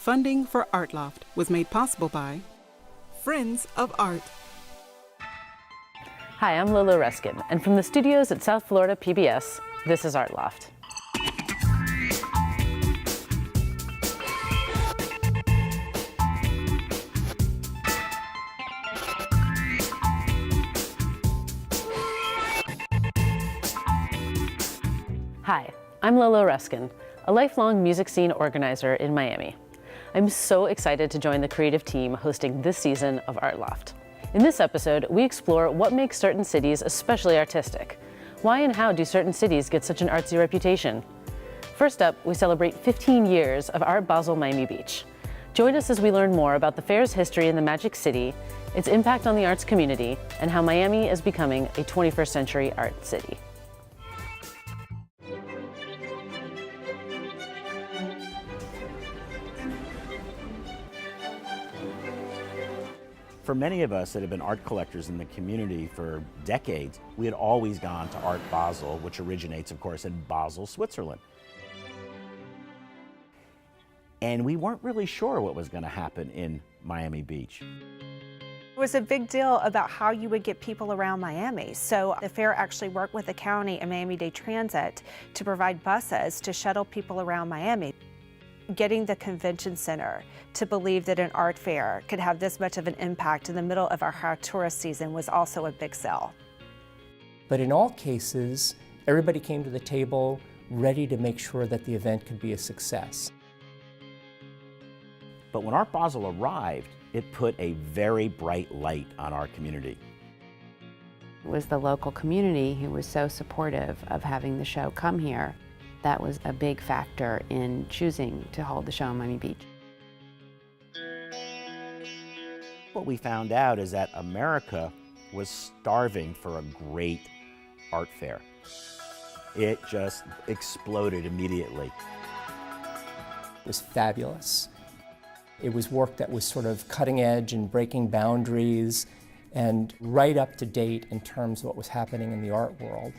Funding for Art Loft was made possible by Friends of Art. Hi, I'm Lolo Reskin, and from the studios at South Florida PBS, this is Art Loft. Hi, I'm Lolo Reskin, a lifelong music scene organizer in Miami. I'm so excited to join the creative team hosting this season of Art Loft. In this episode, we explore what makes certain cities especially artistic. Why and how do certain cities get such an artsy reputation? First up, we celebrate 15 years of Art Basel Miami Beach. Join us as we learn more about the fair's history in the Magic City, its impact on the arts community, and how Miami is becoming a 21st century art city. For many of us that have been art collectors in the community for decades, we had always gone to Art Basel, which originates, of course, in Basel, Switzerland. And we weren't really sure what was going to happen in Miami Beach. It was a big deal about how you would get people around Miami. So the fair actually worked with the county and Miami-Dade Transit to provide buses to shuttle people around Miami. Getting the convention center to believe that an art fair could have this much of an impact in the middle of our high tourist season was also a big sell. But in all cases, everybody came to the table ready to make sure that the event could be a success. But when Art Basel arrived, it put a very bright light on our community. It was the local community who was so supportive of having the show come here. That was a big factor in choosing to hold the show in Miami Beach. What we found out is that America was starving for a great art fair. It just exploded immediately. It was fabulous. It was work that was sort of cutting edge and breaking boundaries and right up to date in terms of what was happening in the art world.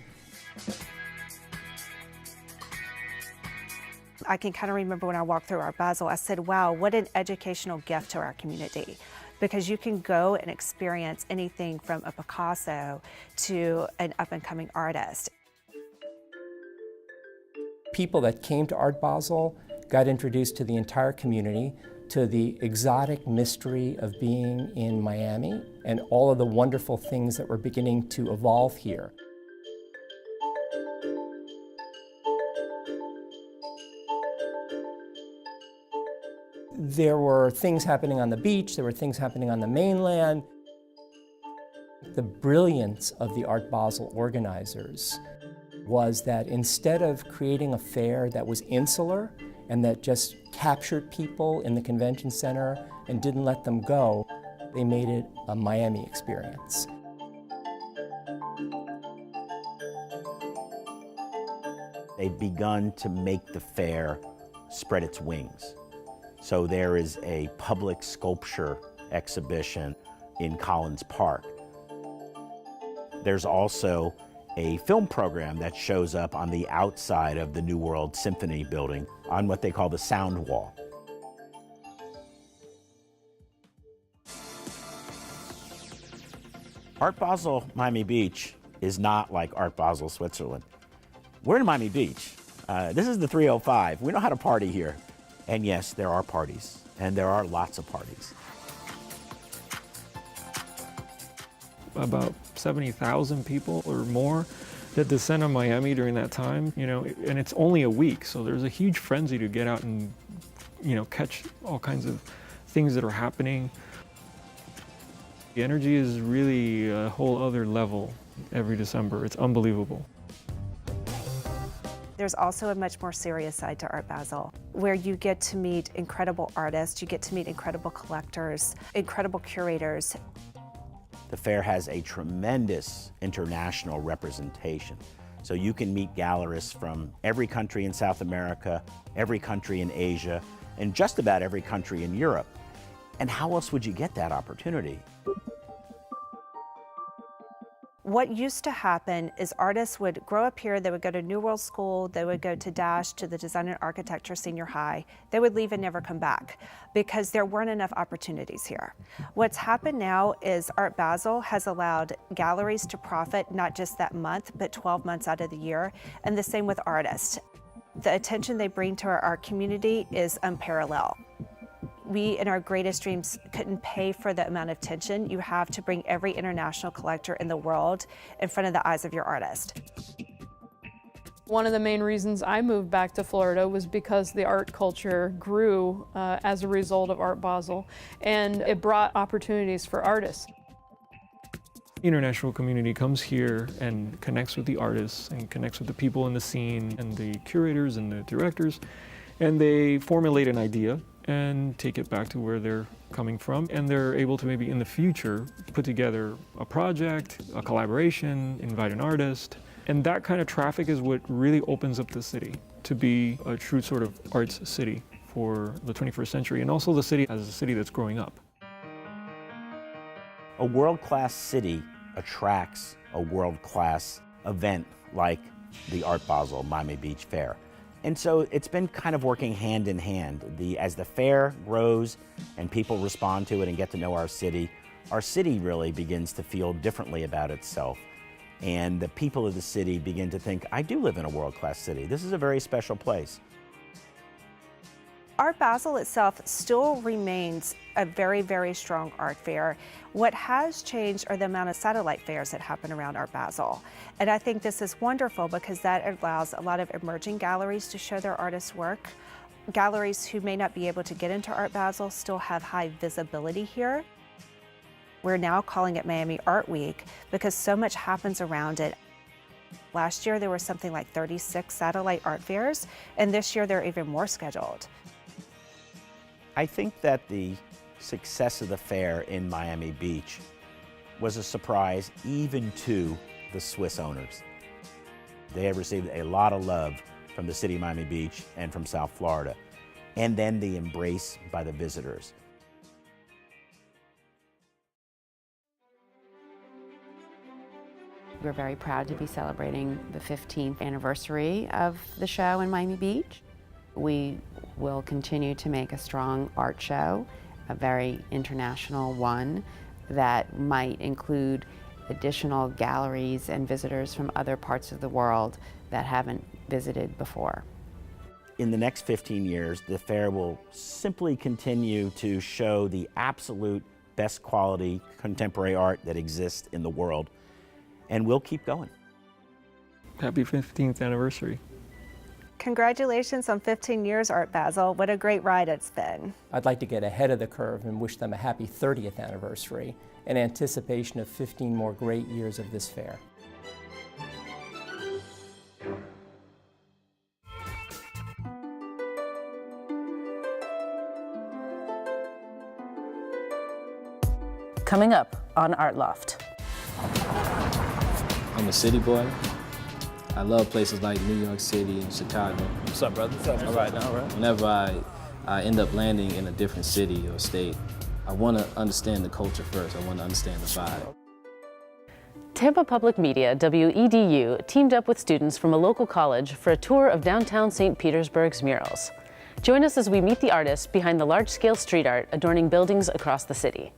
I can kind of remember when I walked through Art Basel, I said, wow, what an educational gift to our community. Because you can go and experience anything from a Picasso to an up-and-coming artist. People that came to Art Basel got introduced to the entire community, to the exotic mystery of being in Miami and all of the wonderful things that were beginning to evolve here. There were things happening on the beach, there were things happening on the mainland. The brilliance of the Art Basel organizers was that instead of creating a fair that was insular and that just captured people in the convention center and didn't let them go, they made it a Miami experience. They've begun to make the fair spread its wings. So there is a public sculpture exhibition in Collins Park. There's also a film program that shows up on the outside of the New World Symphony building on what they call the sound wall. Art Basel Miami Beach is not like Art Basel, Switzerland. We're in Miami Beach. This is the 305. We know how to party here. And yes, there are parties, and there are lots of parties. About 70,000 people or more that descend on Miami during that time, and it's only a week, so there's a huge frenzy to get out and, catch all kinds of things that are happening. The energy is really a whole other level every December. It's unbelievable. There's also a much more serious side to Art Basel, where you get to meet incredible artists, you get to meet incredible collectors, incredible curators. The fair has a tremendous international representation. So you can meet gallerists from every country in South America, every country in Asia, and just about every country in Europe. And how else would you get that opportunity? What used to happen is artists would grow up here, they would go to New World School, they would go to Dash, to the Design and Architecture Senior High. They would leave and never come back because there weren't enough opportunities here. What's happened now is Art Basel has allowed galleries to profit not just that month, but 12 months out of the year, and the same with artists. The attention they bring to our art community is unparalleled. We, in our greatest dreams, couldn't pay for the amount of attention you have to bring every international collector in the world in front of the eyes of your artist. One of the main reasons I moved back to Florida was because the art culture grew as a result of Art Basel, and it brought opportunities for artists. The international community comes here and connects with the artists and connects with the people in the scene and the curators and the directors, and they formulate an idea and take it back to where they're coming from, and they're able to maybe in the future put together a project, a collaboration, invite an artist, and that kind of traffic is what really opens up the city to be a true sort of arts city for the 21st century, and also the city as a city that's growing up. A world-class city attracts a world-class event like the Art Basel Miami Beach Fair. And so it's been kind of working hand in hand. As the fair grows and people respond to it and get to know our city really begins to feel differently about itself. And the people of the city begin to think, I do live in a world-class city. This is a very special place. Art Basel itself still remains a very, very strong art fair. What has changed are the amount of satellite fairs that happen around Art Basel. And I think this is wonderful because that allows a lot of emerging galleries to show their artists' work. Galleries who may not be able to get into Art Basel still have high visibility here. We're now calling it Miami Art Week because so much happens around it. Last year there were something like 36 satellite art fairs, and this year there are even more scheduled. I think that the success of the fair in Miami Beach was a surprise even to the Swiss owners. They have received a lot of love from the city of Miami Beach and from South Florida, and then the embrace by the visitors. We're very proud to be celebrating the 15th anniversary of the show in Miami Beach. We will continue to make a strong art show, a very international one that might include additional galleries and visitors from other parts of the world that haven't visited before. In the next 15 years, the fair will simply continue to show the absolute best quality contemporary art that exists in the world, and we'll keep going. Happy 15th anniversary. Congratulations on 15 years, Art Basel. What a great ride it's been. I'd like to get ahead of the curve and wish them a happy 30th anniversary in anticipation of 15 more great years of this fair. Coming up on Art Loft. I'm a city boy. I love places like New York City and Chicago. What's up, brother? What's up? All right, all right. Whenever I end up landing in a different city or state, I want to understand the culture first. I want to understand the vibe. Tampa Public Media, WEDU, teamed up with students from a local college for a tour of downtown St. Petersburg's murals. Join us as we meet the artists behind the large-scale street art adorning buildings across the city.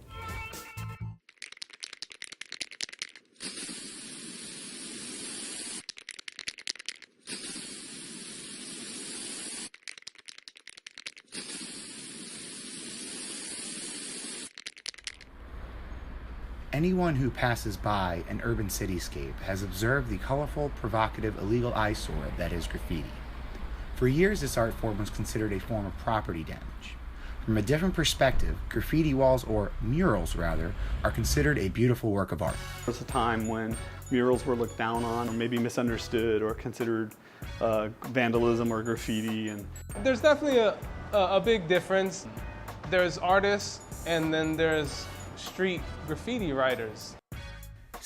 Anyone who passes by an urban cityscape has observed the colorful, provocative, illegal eyesore that is graffiti. For years, this art form was considered a form of property damage. From a different perspective, graffiti walls, or murals rather, are considered a beautiful work of art. There was a time when murals were looked down on, or maybe misunderstood, or considered vandalism or graffiti. And there's definitely a big difference. There's artists, and then there's street graffiti writers.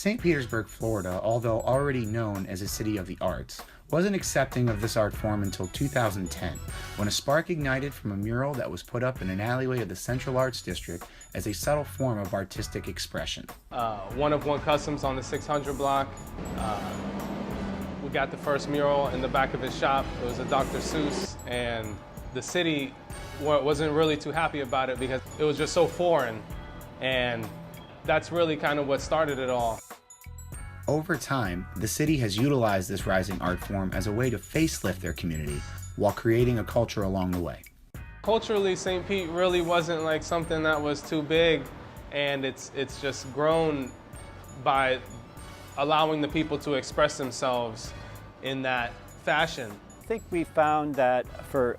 St. Petersburg, Florida, although already known as a city of the arts, wasn't accepting of this art form until 2010, when a spark ignited from a mural that was put up in an alleyway of the Central Arts District as a subtle form of artistic expression. One of One Customs on the 600 block. We got the first mural in the back of his shop. It was a Dr. Seuss, and the city wasn't really too happy about it because it was just so foreign, and that's really kind of what started it all. Over time, the city has utilized this rising art form as a way to facelift their community while creating a culture along the way. Culturally, St. Pete really wasn't like something that was too big, and it's just grown by allowing the people to express themselves in that fashion. I think we found that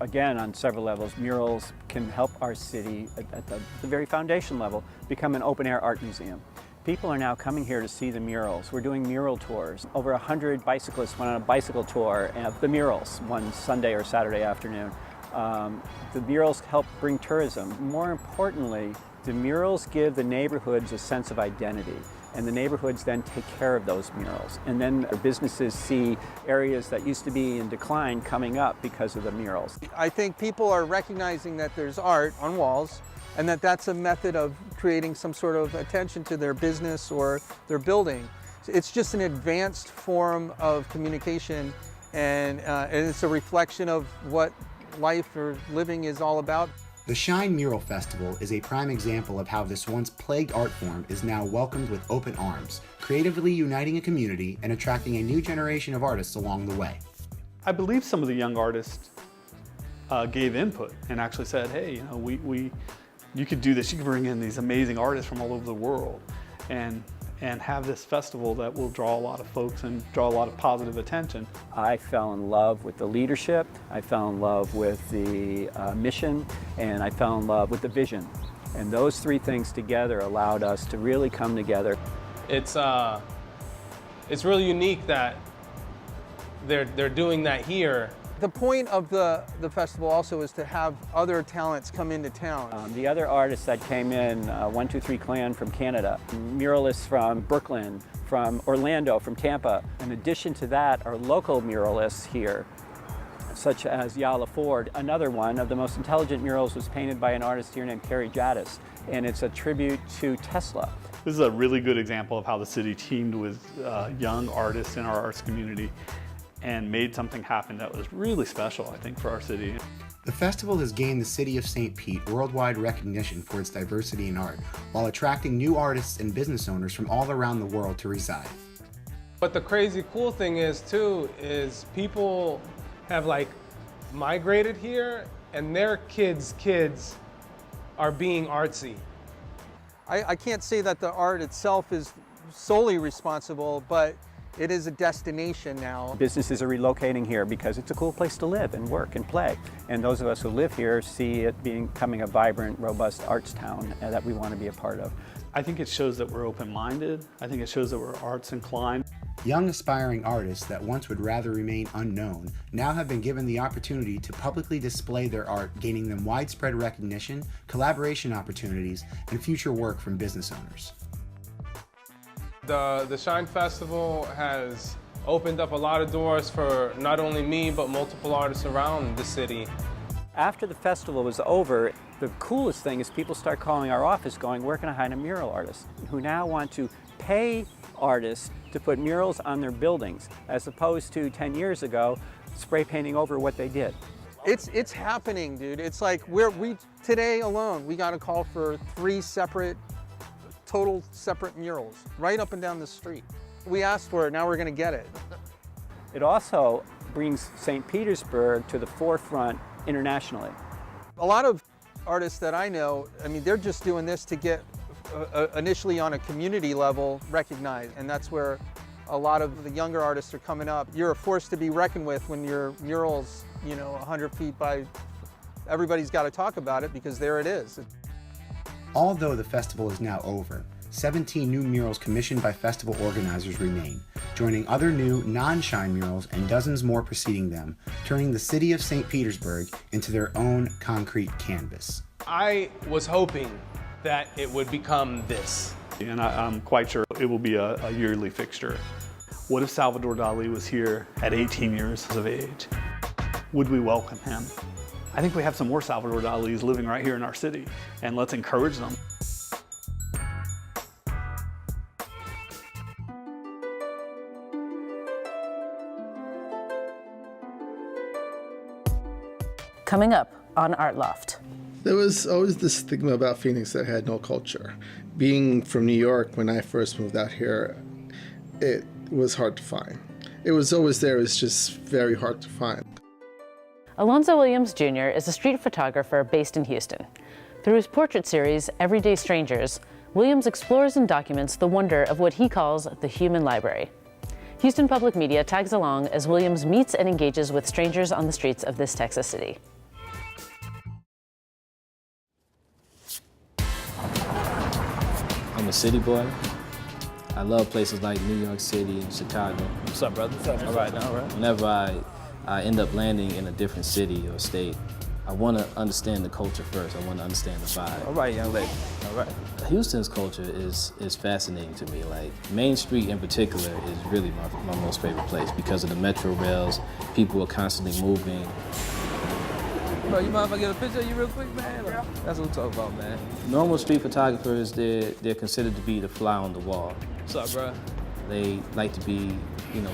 again, on several levels, murals can help our city at the very foundation level become an open-air art museum. People are now coming here to see the murals. We're doing mural tours. Over 100 bicyclists went on a bicycle tour of the murals one Sunday or Saturday afternoon. The murals help bring tourism. More importantly, the murals give the neighborhoods a sense of identity, and the neighborhoods then take care of those murals. And then businesses see areas that used to be in decline coming up because of the murals. I think people are recognizing that there's art on walls, and that's a method of creating some sort of attention to their business or their building. It's just an advanced form of communication, and it's a reflection of what life or living is all about. The Shine Mural Festival is a prime example of how this once plagued art form is now welcomed with open arms, creatively uniting a community and attracting a new generation of artists along the way. I believe some of the young artists gave input and actually said, hey, you could do this, you could bring in these amazing artists from all over the world and have this festival that will draw a lot of folks and draw a lot of positive attention. I fell in love with the leadership, I fell in love with the mission, and I fell in love with the vision. And those three things together allowed us to really come together. It's really unique that they're doing that here. The point of the festival also is to have other talents come into town. The other artists that came in, 123 Clan from Canada, muralists from Brooklyn, from Orlando, from Tampa. In addition to that, are local muralists here, such as Yala Ford. Another one of the most intelligent murals was painted by an artist here named Carrie Jadis, and it's a tribute to Tesla. This is a really good example of how the city teamed with young artists in our arts community and made something happen that was really special, I think, for our city. The festival has gained the city of St. Pete worldwide recognition for its diversity in art, while attracting new artists and business owners from all around the world to reside. But the crazy cool thing is, too, is people have migrated here, and their kids' are being artsy. I can't say that the art itself is solely responsible, but it is a destination now. Businesses are relocating here because it's a cool place to live and work and play. And those of us who live here see it becoming a vibrant, robust arts town that we want to be a part of. I think it shows that we're open-minded. I think it shows that we're arts inclined. Young aspiring artists that once would rather remain unknown now have been given the opportunity to publicly display their art, gaining them widespread recognition, collaboration opportunities, and future work from business owners. The Shine Festival has opened up a lot of doors for not only me, but multiple artists around the city. After the festival was over, the coolest thing is people start calling our office going, where can I hire a mural artist? Who now want to pay artists to put murals on their buildings, as opposed to 10 years ago, spray painting over what they did. It's happening, dude. It's like today alone, we got a call for 3 total separate murals right up and down the street. We asked for it, now we're gonna get it. It also brings St. Petersburg to the forefront internationally. A lot of artists that I know, they're just doing this to get initially on a community level recognized, and that's where a lot of the younger artists are coming up. You're a force to be reckoned with when your mural's 100 feet by, everybody's got to talk about it because there it is. Although the festival is now over, 17 new murals commissioned by festival organizers remain, joining other new non-Shine murals and dozens more preceding them, turning the city of St. Petersburg into their own concrete canvas. I was hoping that it would become this. And I'm quite sure it will be a yearly fixture. What if Salvador Dali was here at 18 years of age? Would we welcome him? I think we have some more Salvador Dalis living right here in our city, and let's encourage them. Coming up on Art Loft. There was always this stigma about Phoenix that had no culture. Being from New York, when I first moved out here, it was hard to find. It was always there, it's just very hard to find. Alonzo Williams Jr. is a street photographer based in Houston. Through his portrait series, Everyday Strangers, Williams explores and documents the wonder of what he calls the human library. Houston Public Media tags along as Williams meets and engages with strangers on the streets of this Texas city. I'm a city boy. I love places like New York City and Chicago. What's up, brother? What's up? All right, now, all right. Whenever I end up landing in a different city or state, I want to understand the culture first. I want to understand the vibe. All right, young lady. All right. Houston's culture is fascinating to me. Like, Main Street in particular is really my most favorite place because of the metro rails. People are constantly moving. Bro, you mind if I get a picture of you real quick, man? Yeah. That's what I'm talking about, man. Normal street photographers, they're considered to be the fly on the wall. What's up, bro? They like to be,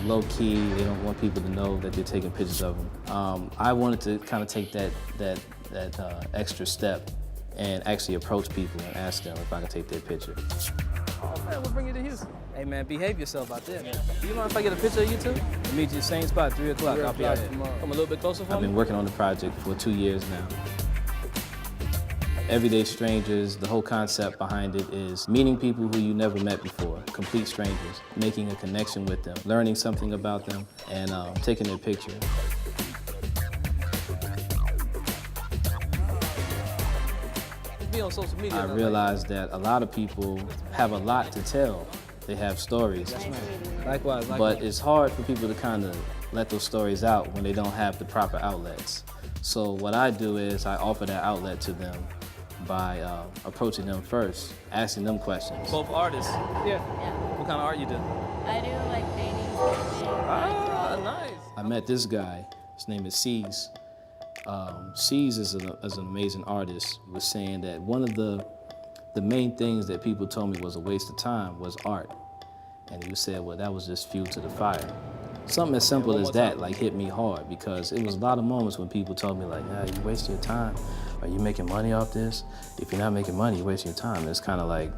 low key. They don't want people to know that they're taking pictures of them. I wanted to kind of take that extra step and actually approach people and ask them if I could take their picture. Oh man, we'll bring you to Houston. Hey man, behave yourself out there, man. Do you mind if I get a picture of you too? We'll meet you the same spot, 3 o'clock. I'll be out here. Come a little bit closer for me. I've been working on the project for 2 years now. Everyday Strangers, the whole concept behind it is meeting people who you never met before, complete strangers, making a connection with them, learning something about them, and taking their picture. Be on social media. I realized that a lot of people have a lot to tell. They have stories. Likewise. But it's hard for people to kind of let those stories out when they don't have the proper outlets. So what I do is I offer that outlet to them by approaching them first, asking them questions. Both artists? Yeah. What kind of art you do? I do like paintings. Ah, nice. I met this guy. His name is C's. C's is an amazing artist. Was saying that one of the main things that people told me was a waste of time was art. And he said, well, that was just fuel to the fire. Something as simple as that, like, hit me hard because it was a lot of moments when people told me, like, you wasting your time. Are you making money off this? If you're not making money, you're wasting your time. And it's kind of like,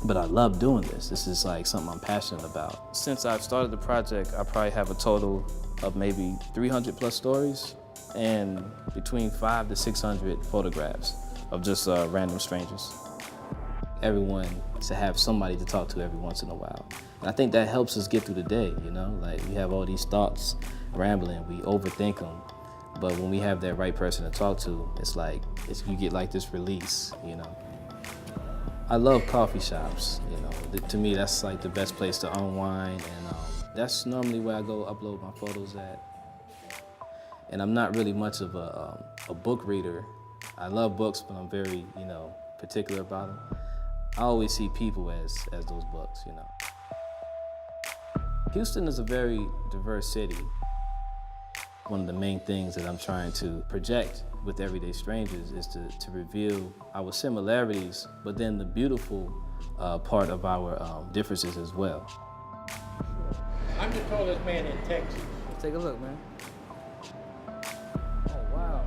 but I love doing this. This is like something I'm passionate about. Since I've started the project, I probably have a total of maybe 300 plus stories and between 500 to 600 photographs of just random strangers. Everyone to have somebody to talk to every once in a while. And I think that helps us get through the day, Like, we have all these thoughts rambling, we overthink them. But when we have that right person to talk to, it's like, you get like this release, I love coffee shops, To me, that's like the best place to unwind, and that's normally where I go upload my photos at. And I'm not really much of a book reader. I love books, but I'm very, particular about them. I always see people as those books, Houston is a very diverse city. One of the main things that I'm trying to project with Everyday Strangers is to reveal our similarities, but then the beautiful part of our differences as well. I'm the tallest man in Texas. Take a look, man. Oh, wow.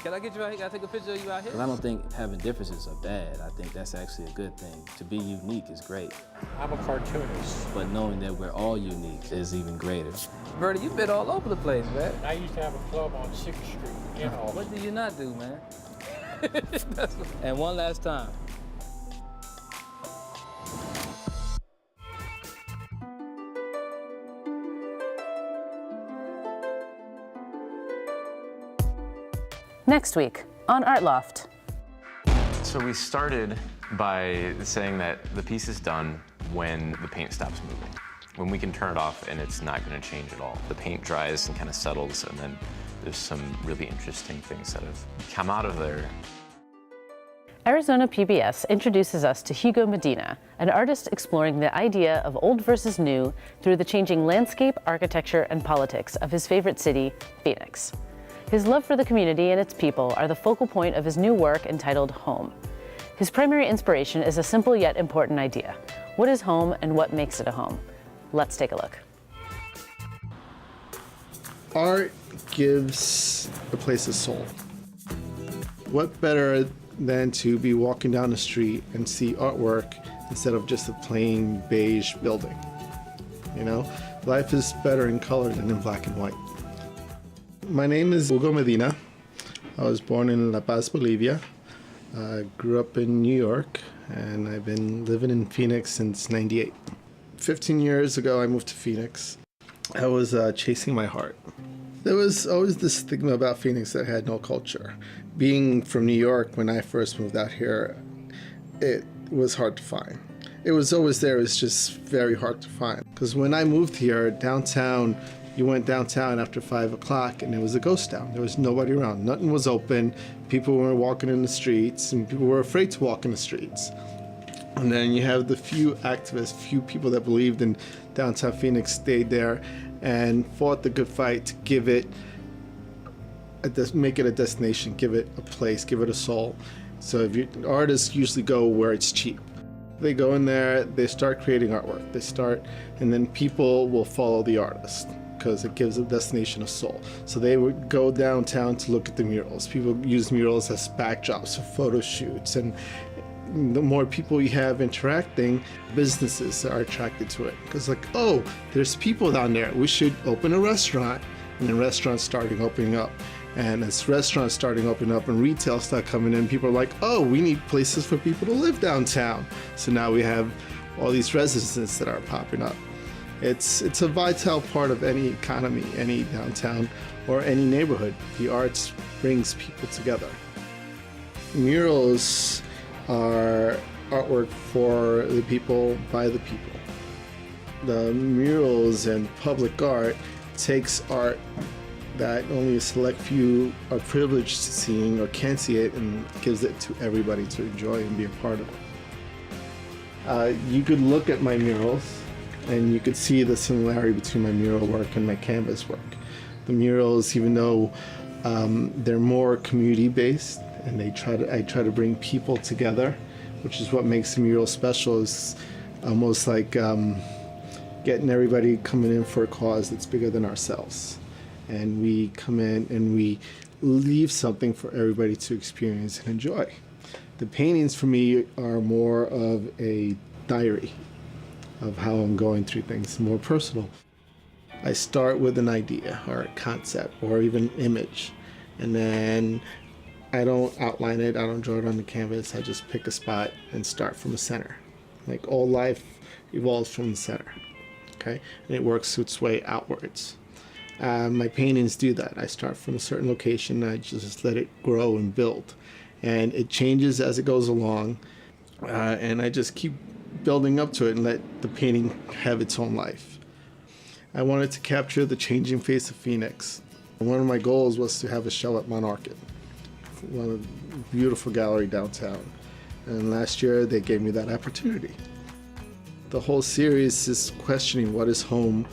Can I get you out here? Can I take a picture of you out here? Well, I don't think having differences are bad. I think that's actually a good thing. To be unique is great. I'm a cartoonist. But knowing that we're all unique is even greater. Bertie, you've been all over the place, man. I used to have a club on 6th Street in Austin. What do you not do, man? And one last time. Next week on Art Loft. So we started by saying that the piece is done when the paint stops moving, when we can turn it off and it's not going to change at all. The paint dries and kind of settles, and then there's some really interesting things that have come out of there. Arizona PBS introduces us to Hugo Medina, an artist exploring the idea of old versus new through the changing landscape, architecture, and politics of his favorite city, Phoenix. His love for the community and its people are the focal point of his new work entitled Home. His primary inspiration is a simple yet important idea. What is home and what makes it a home? Let's take a look. Art gives a place a soul. What better than to be walking down the street and see artwork instead of just a plain beige building? You know, life is better in color than in black and white. My name is Hugo Medina. I was born in La Paz, Bolivia. I grew up in New York, and I've been living in Phoenix since '98. 15 years ago, I moved to Phoenix. I was chasing my heart. There was always this stigma about Phoenix that had no culture. Being from New York, when I first moved out here, it was hard to find. It was always there, it was just very hard to find. Because when I moved here, downtown, you went downtown after 5 o'clock and it was a ghost town. There was nobody around. Nothing was open. People were walking in the streets and people were afraid to walk in the streets. And then you have the few activists, few people that believed in downtown Phoenix stayed there and fought the good fight to give it, make it a destination, give it a place, give it a soul. So if artists usually go where it's cheap. They go in there, they start creating artwork. They start, and then people will follow the artist because it gives a destination a soul. So they would go downtown to look at the murals. People use murals as backdrops for photo shoots, and the more people you have interacting, businesses are attracted to it. Because like, oh, there's people down there, we should open a restaurant. And then restaurants starting opening up. And as restaurants starting opening up and retail start coming in, people are like, oh, we need places for people to live downtown. So now we have all these residences that are popping up. It's a vital part of any economy, any downtown or any neighborhood. The arts brings people together. Murals are artwork for the people, by the people. The murals and public art takes art that only a select few are privileged to seeing or can see it and gives it to everybody to enjoy and be a part of. You could look at my murals and you could see the similarity between my mural work and my canvas work. The murals, even though they're more community-based and I try to bring people together, which is what makes the mural special, is almost like getting everybody coming in for a cause that's bigger than ourselves. And we come in and we leave something for everybody to experience and enjoy. The paintings for me are more of a diary of how I'm going through things, more personal. I start with an idea or a concept or even image, and then I don't outline it, I don't draw it on the canvas, I just pick a spot and start from the center. Like all life evolves from the center, okay? And it works its way outwards. My paintings do that. I start from a certain location, I just let it grow and build. And it changes as it goes along, and I just keep building up to it and let the painting have its own life. I wanted to capture the changing face of Phoenix. One of my goals was to have a show at Monarch, one beautiful gallery downtown. And last year they gave me that opportunity. The whole series is questioning what is home.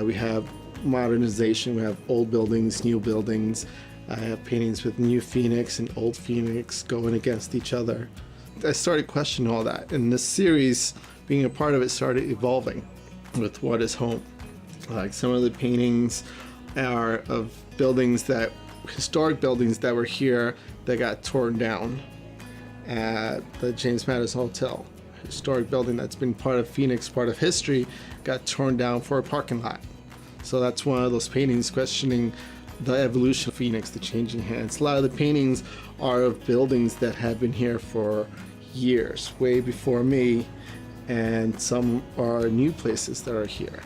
We have modernization, we have old buildings, new buildings. I have paintings with new Phoenix and old Phoenix going against each other. I started questioning all that, and this series, being a part of it, started evolving with what is home. Like some of the paintings are of buildings that, historic buildings that were here that got torn down at the James Madison Hotel. Historic building that's been part of Phoenix, part of history, got torn down for a parking lot. So that's one of those paintings questioning the evolution of Phoenix, the changing hands. A lot of the paintings are of buildings that have been here for years, way before me, and some are new places that are here.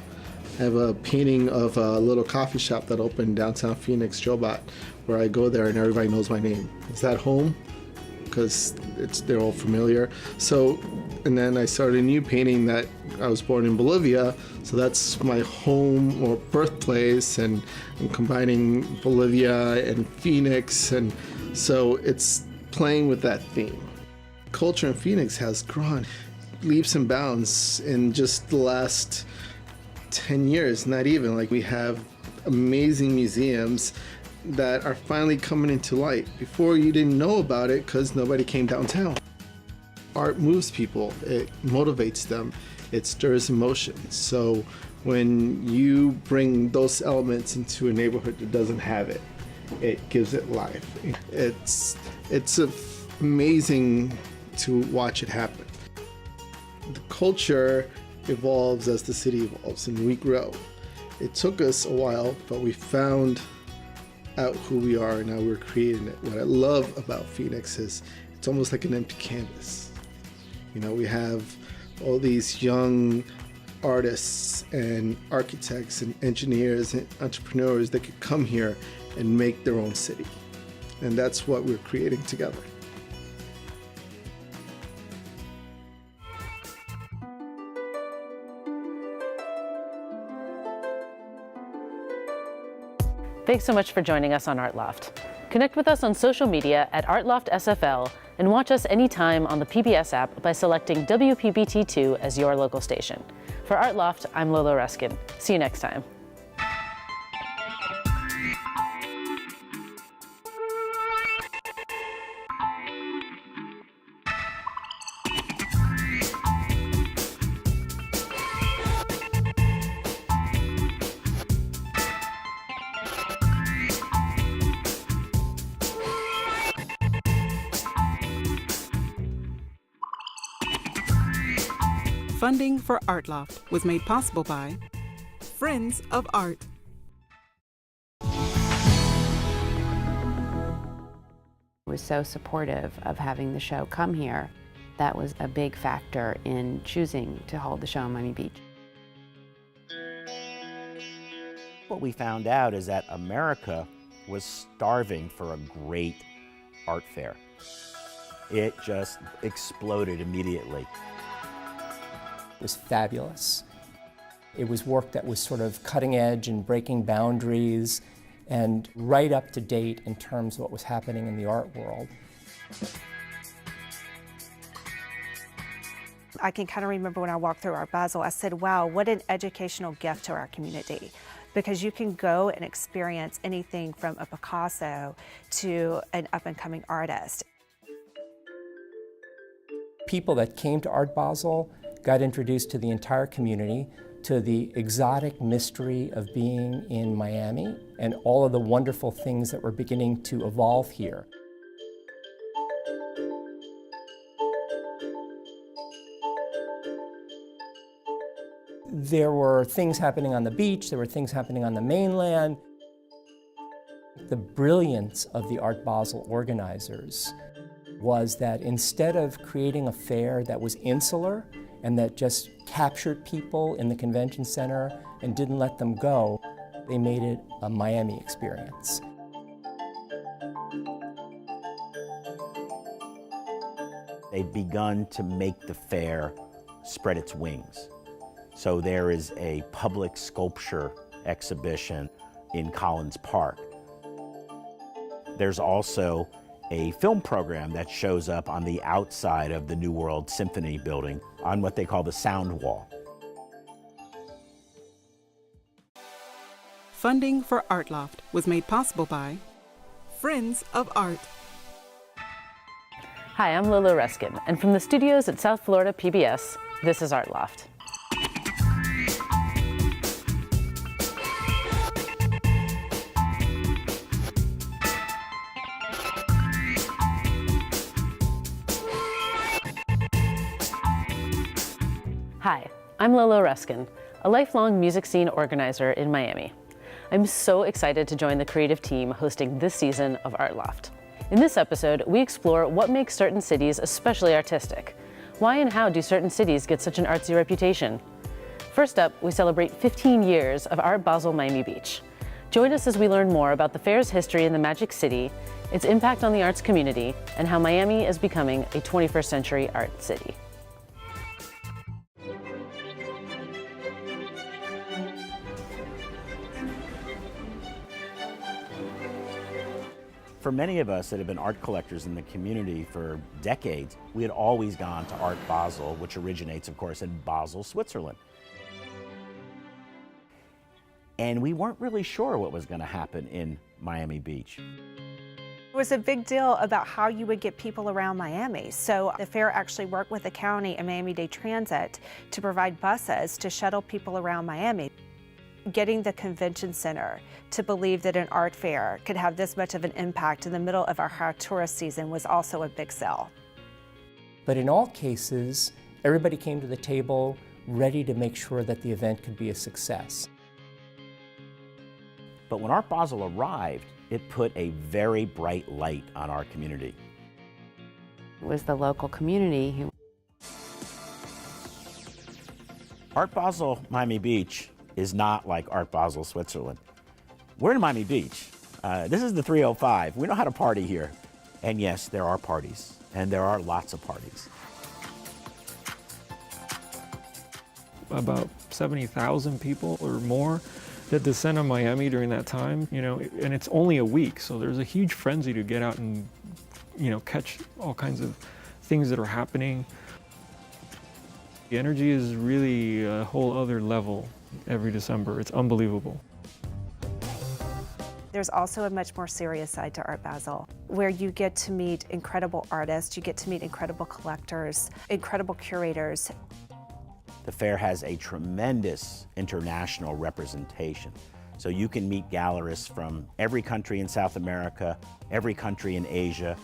I have a painting of a little coffee shop that opened downtown Phoenix, Jobot, where I go there and everybody knows my name. Is that home? Because they're all familiar. So, and then I started a new painting that I was born in Bolivia, so that's my home or birthplace, and I'm combining Bolivia and Phoenix, and so it's playing with that theme. Culture in Phoenix has grown leaps and bounds in just the last 10 years, not even. Like, we have amazing museums that are finally coming into light. Before, you didn't know about it because nobody came downtown. Art moves people, it motivates them, it stirs emotions. So when you bring those elements into a neighborhood that doesn't have it, it gives it life. It's amazing to watch it happen. The culture evolves as the city evolves, and we grow. It took us a while, but we found out who we are, and now we're creating it. What I love about Phoenix is it's almost like an empty canvas. You know, we have all these young artists and architects and engineers and entrepreneurs that could come here and make their own city. And that's what we're creating together. Thanks so much for joining us on Art Loft. Connect with us on social media at Art Loft SFL and watch us anytime on the PBS app by selecting WPBT2 as your local station. For Art Loft, I'm Lolo Reskin. See you next time. Funding for Art Loft was made possible by Friends of Art. Was so supportive of having the show come here. That was a big factor in choosing to hold the show in Miami Beach. What we found out is that America was starving for a great art fair. It just exploded immediately. It was fabulous. It was work that was sort of cutting edge and breaking boundaries and right up to date in terms of what was happening in the art world. I can kind of remember when I walked through Art Basel, I said, wow, what an educational gift to our community. Because you can go and experience anything from a Picasso to an up-and-coming artist. People that came to Art Basel got introduced to the entire community, to the exotic mystery of being in Miami, and all of the wonderful things that were beginning to evolve here. There were things happening on the beach, there were things happening on the mainland. The brilliance of the Art Basel organizers was that instead of creating a fair that was insular and that just captured people in the convention center and didn't let them go, they made it a Miami experience. They've begun to make the fair spread its wings. So there is a public sculpture exhibition in Collins Park. There's also a film program that shows up on the outside of the New World Symphony building on what they call the sound wall. Funding for Art Loft was made possible by Friends of Art. Hi, I'm Lolo Reskin, and from the studios at South Florida PBS, this is Art Loft. Hi, I'm Lolo Reskin, a lifelong music scene organizer in Miami. I'm so excited to join the creative team hosting this season of Art Loft. In this episode, we explore what makes certain cities especially artistic. Why and how do certain cities get such an artsy reputation? First up, we celebrate 15 years of Art Basel Miami Beach. Join us as we learn more about the fair's history in the Magic City, its impact on the arts community, and how Miami is becoming a 21st century art city. For many of us that have been art collectors in the community for decades, we had always gone to Art Basel, which originates, of course, in Basel, Switzerland. And we weren't really sure what was going to happen in Miami Beach. It was a big deal about how you would get people around Miami. So the fair actually worked with the county and Miami-Dade Transit to provide buses to shuttle people around Miami. Getting the convention center to believe that an art fair could have this much of an impact in the middle of our high tourist season was also a big sell. But in all cases, everybody came to the table ready to make sure that the event could be a success. But when Art Basel arrived, it put a very bright light on our community. It was the local community who... Art Basel Miami Beach is not like Art Basel, Switzerland. We're in Miami Beach. This is the 305. We know how to party here. And yes, there are parties, and there are lots of parties. About 70,000 people or more that descend on Miami during that time, and it's only a week, so there's a huge frenzy to get out and, catch all kinds of things that are happening. The energy is really a whole other level every December. It's unbelievable. There's also a much more serious side to Art Basel, where you get to meet incredible artists, you get to meet incredible collectors, incredible curators. The fair has a tremendous international representation. So you can meet gallerists from every country in South America, every country in Asia,